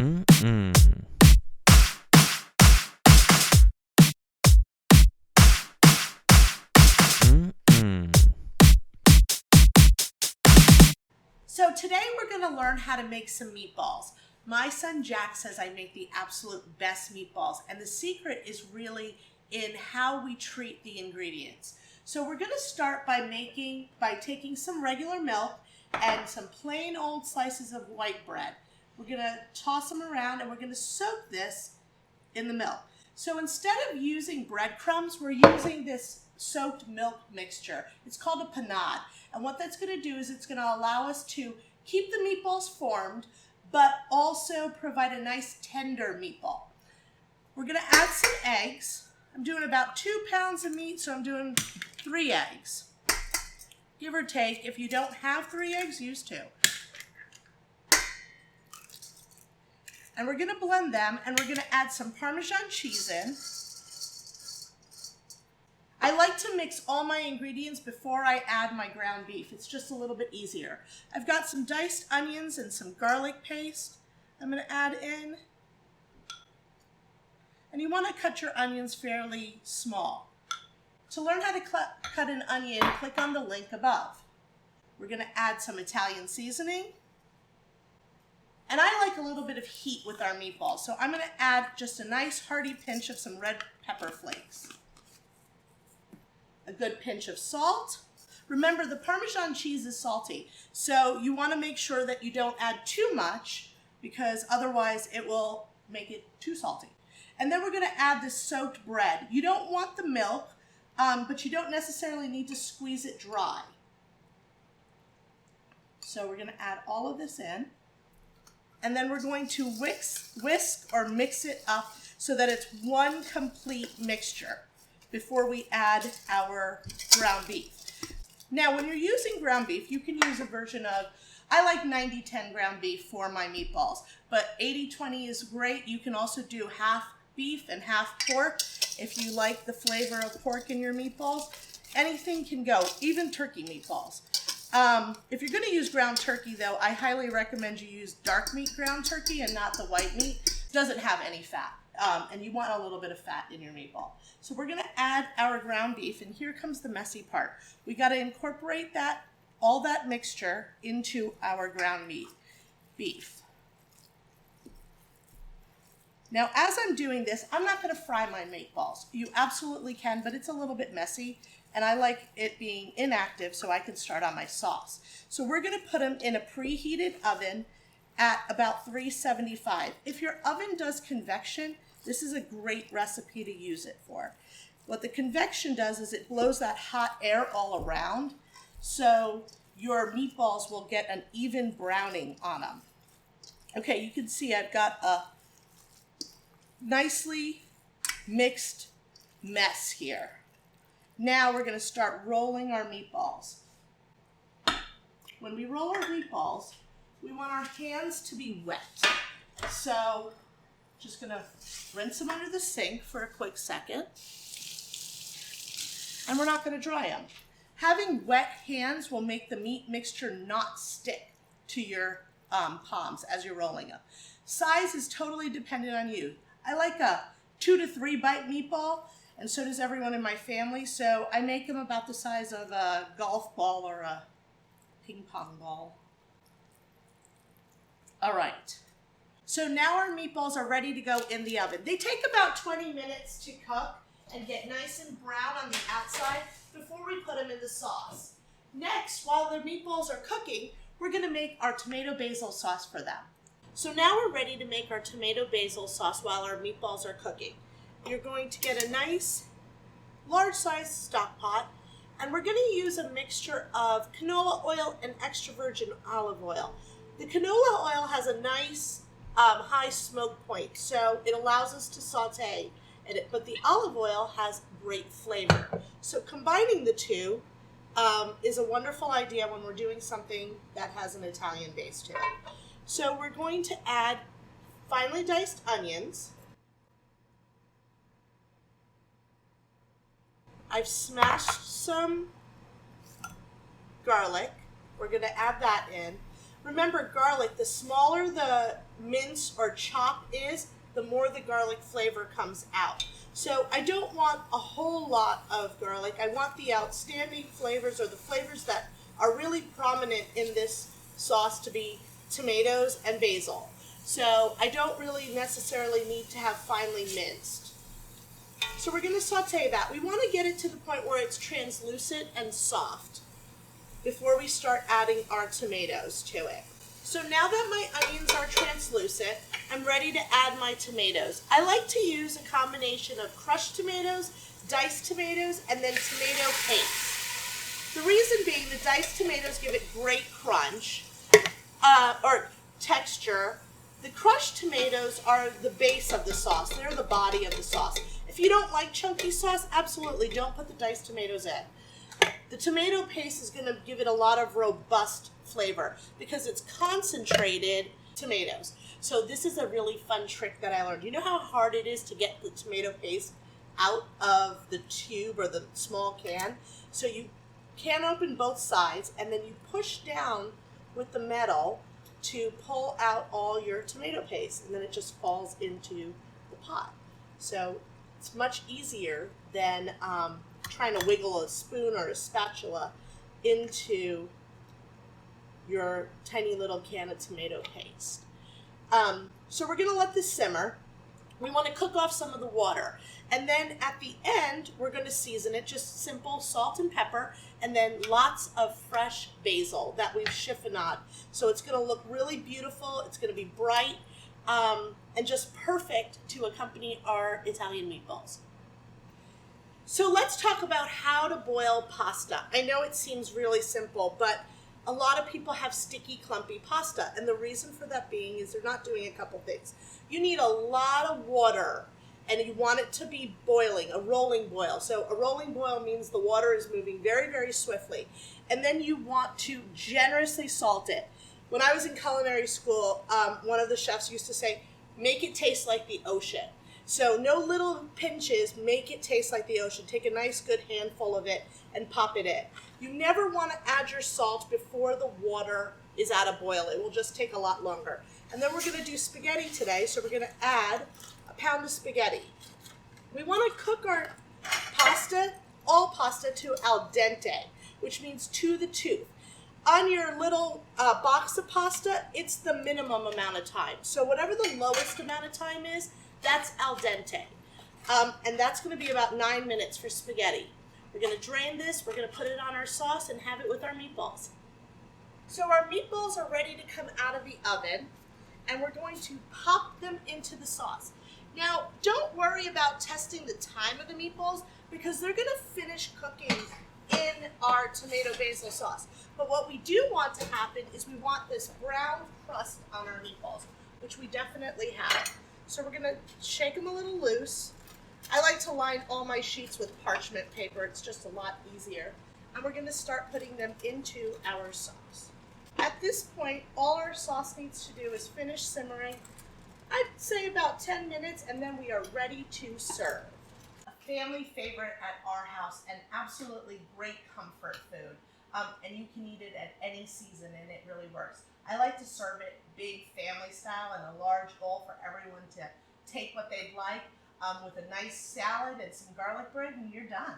Mm-mm. Mm-mm. So today we're going to learn how to make some meatballs. My son Jack says I make the absolute best meatballs, and the secret is really in how we treat the ingredients. So we're going to start by taking some regular milk and some plain old slices of white bread. We're going to toss them around and we're going to soak this in the milk. So instead of using breadcrumbs, we're using this soaked milk mixture. It's called a panade. And what that's going to do is it's going to allow us to keep the meatballs formed, but also provide a nice tender meatball. We're going to add some eggs. I'm doing about 2 pounds of meat, so I'm doing 3 eggs. Give or take. If you don't have 3 eggs, use 2. And we're going to blend them, and we're going to add some Parmesan cheese in. I like to mix all my ingredients before I add my ground beef. It's just a little bit easier. I've got some diced onions and some garlic paste I'm going to add in. And you want to cut your onions fairly small. To learn how to cut an onion, click on the link above. We're going to add some Italian seasoning. And I like a little bit of heat with our meatballs, so I'm going to add just a nice hearty pinch of some red pepper flakes. A good pinch of salt. Remember, the Parmesan cheese is salty, so you want to make sure that you don't add too much because otherwise it will make it too salty. And then we're going to add the soaked bread. You don't want the milk, but you don't necessarily need to squeeze it dry. So we're going to add all of this in. And then we're going to whisk or mix it up so that it's one complete mixture before we add our ground beef. Now, when you're using ground beef, you can use a version of, I like 90-10 ground beef for my meatballs, but 80-20 is great. You can also do half beef and half pork if you like the flavor of pork in your meatballs. Anything can go, even turkey meatballs. If you're going to use ground turkey, though, I highly recommend you use dark meat ground turkey and not the white meat. It doesn't have any fat, and you want a little bit of fat in your meatball. So we're going to add our ground beef, and here comes the messy part. We got to incorporate all that mixture into our ground beef. Now, as I'm doing this, I'm not going to fry my meatballs. You absolutely can, but it's a little bit messy. And I like it being inactive so I can start on my sauce. So we're going to put them in a preheated oven at about 375. If your oven does convection, this is a great recipe to use it for. What the convection does is it blows that hot air all around, so your meatballs will get an even browning on them. Okay, you can see I've got a nicely mixed mess here. Now we're going to start rolling our meatballs. When we roll our meatballs, we want our hands to be wet. So just going to rinse them under the sink for a quick second. And we're not going to dry them. Having wet hands will make the meat mixture not stick to your palms as you're rolling them. Size is totally dependent on you. I like a 2 to 3 bite meatball. And so does everyone in my family. So I make them about the size of a golf ball or a ping pong ball. All right. So now our meatballs are ready to go in the oven. They take about 20 minutes to cook and get nice and brown on the outside before we put them in the sauce. Next, while the meatballs are cooking, we're going to make our tomato basil sauce for them. So now we're ready to make our tomato basil sauce while our meatballs are cooking. You're going to get a nice large size stock pot, and we're going to use a mixture of canola oil and extra virgin olive oil. The canola oil has a nice high smoke point, so it allows us to saute, but the olive oil has great flavor. So combining the two is a wonderful idea when we're doing something that has an Italian base to it. So we're going to add finely diced onions. I've smashed some garlic. We're going to add that in. Remember, garlic, the smaller the mince or chop is, the more the garlic flavor comes out. So I don't want a whole lot of garlic. I want the outstanding flavors, or the flavors that are really prominent in this sauce, to be tomatoes and basil. So I don't really necessarily need to have finely minced. So we're going to saute that. We want to get it to the point where it's translucent and soft before we start adding our tomatoes to it. So now that my onions are translucent, I'm ready to add my tomatoes. I like to use a combination of crushed tomatoes, diced tomatoes, and then tomato paste. The reason being, the diced tomatoes give it great crunch or texture. The crushed tomatoes are the base of the sauce. They're the body of the sauce. If you don't like chunky sauce, absolutely don't put the diced tomatoes in. The tomato paste is going to give it a lot of robust flavor because it's concentrated tomatoes. So this is a really fun trick that I learned. You know how hard it is to get the tomato paste out of the tube or the small can? So you can open both sides and then you push down with the metal to pull out all your tomato paste, and then it just falls into the pot. So it's much easier than trying to wiggle a spoon or a spatula into your tiny little can of tomato paste. So we're going to let this simmer. We want to cook off some of the water. And then at the end, we're going to season it, just simple salt and pepper, and then lots of fresh basil that we've chiffonade. So it's going to look really beautiful. It's going to be bright and just perfect to accompany our Italian meatballs. So let's talk about how to boil pasta. I know it seems really simple, but a lot of people have sticky, clumpy pasta. And the reason for that being is they're not doing a couple things. You need a lot of water, and you want it to be boiling, a rolling boil. So a rolling boil means the water is moving very, very swiftly. And then you want to generously salt it. When I was in culinary school, one of the chefs used to say, make it taste like the ocean. So no little pinches, make it taste like the ocean. Take a nice good handful of it and pop it in. You never want to add your salt before the water is at a boil. It will just take a lot longer. And then we're going to do spaghetti today, so we're going to add a pound of spaghetti. We want to cook our pasta, all pasta, to al dente, which means to the tooth. On your little box of pasta, it's the minimum amount of time. So whatever the lowest amount of time is, that's al dente. And that's going to be about 9 minutes for spaghetti. We're going to drain this, we're going to put it on our sauce and have it with our meatballs. So our meatballs are ready to come out of the oven, and we're going to pop them into the sauce. Now, don't worry about testing the time of the meatballs because they're going to finish cooking in our tomato basil sauce. But what we do want to happen is we want this brown crust on our meatballs, which we definitely have. So we're going to shake them a little loose. I like to line all my sheets with parchment paper. It's just a lot easier. And we're going to start putting them into our sauce. At this point, all our sauce needs to do is finish simmering. I'd say about 10 minutes, and then we are ready to serve. A family favorite at our house and absolutely great comfort food. And you can eat it at any season, and it really works. I like to serve it big family style in a large bowl for everyone to take what they'd like with a nice salad and some garlic bread, and you're done.